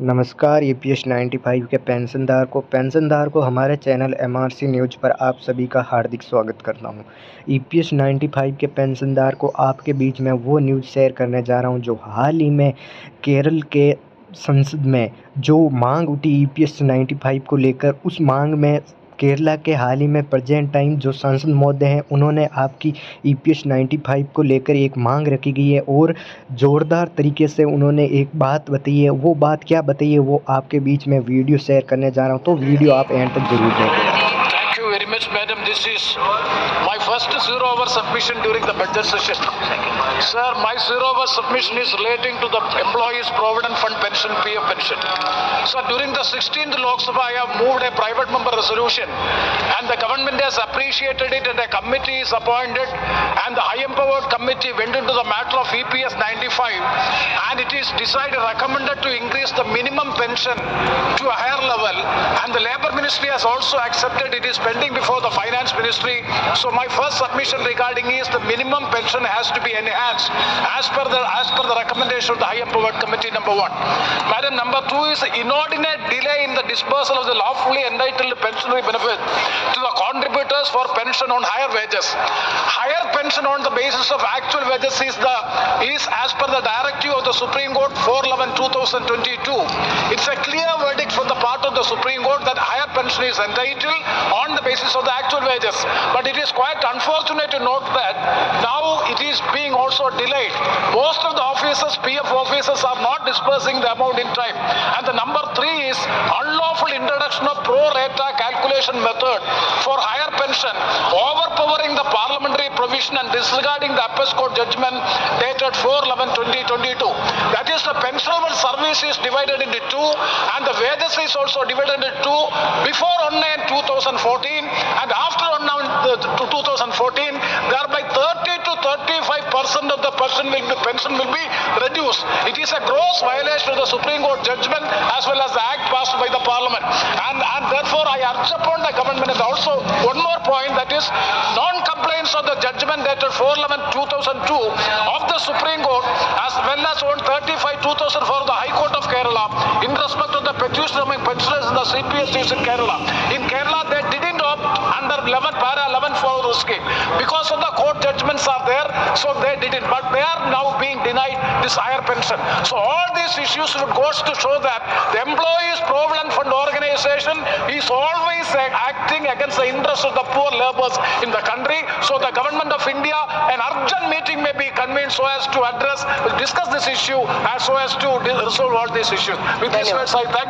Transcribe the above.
नमस्कार ईपीएस 95 के पेंशनदार को हमारे चैनल एमआरसी न्यूज़ पर आप सभी का हार्दिक स्वागत करता हूं। ईपीएस 95 के पेंशनदार को आपके बीच में वो न्यूज़ शेयर करने जा रहा हूं जो हाल ही में केरल के संसद में जो मांग उठी ईपीएस 95 को लेकर, उस मांग में केरला के हाल ही में प्रेजेंट टाइम जो सांसद महोदय हैं, उन्होंने आपकी ईपीएस 95 को लेकर एक मांग रखी गई है और ज़ोरदार तरीके से उन्होंने एक बात बताई है। वो बात क्या बताई है वो आपके बीच में वीडियो शेयर करने जा रहा हूँ, तो वीडियो आप एंड तक जरूर देखें। Thank you very much, madam. This is my first 0-hour submission during the budget session. Sir, my 0-hour submission is relating to the Employees Provident Fund Pension, PF pension. Sir, during the 16th Lok Sabha, I have moved a private member resolution, and the government has appreciated it, and a committee is appointed, and the high empowered committee went into the matter of EPS 95, and it is recommended to increase the minimum pension to a higher level, and the Labour Ministry has also accepted. It is pending before the Finance Ministry. So my first submission regarding is the minimum pension has to be enhanced as per the recommendation of the High Empowered Committee, number one. Madam, number two is the inordinate delay in the disbursal of the lawfully entitled pensionary benefit to the contributors for pension on higher wages. Higher pension on the basis of actual wages is as per the directive of the Supreme Court 411/2022. It's a clear verdict from the part of the Supreme Court that higher pension is entitled on the basis of the actual wages. But it is quite unfortunate to note that now it is being also delayed. Most of the officers, PF officers, are not disbursing the amount in time. And the number three is unlawful introduction of pro rata calculation method for higher pension, overpowering the parliamentary provision and disregarding the Apex Court judgment dated 4/11/2022. That is, the pensionable service is divided into two, and the wages is also divided into two before 2014 and after 2014, thereby 30 to 35% of the pension will be reduced. It is a gross violation of the Supreme Court judgment as well as the act passed by the Parliament. And therefore, I urge upon the government. And also, one more point, that is non-compliance of the judgment dated 4/11/2002 of the Supreme Court as well as 135/2004 of the High Court of Kerala in respect of the petition among pensioners in the CPSTs in Kerala. In Kerala, they didn't opt under para 11 for the scheme. Because of the court judgments are there, so they didn't. But they are now being denied this higher pension. So all these issues would goes to show that the Employees Provident Fund organization is always acting against the interests of the poor laborers in the country. So the government of India, an urgent meeting may be convened so as to discuss this issue and so as to resolve all these issues. With these words, I thank you.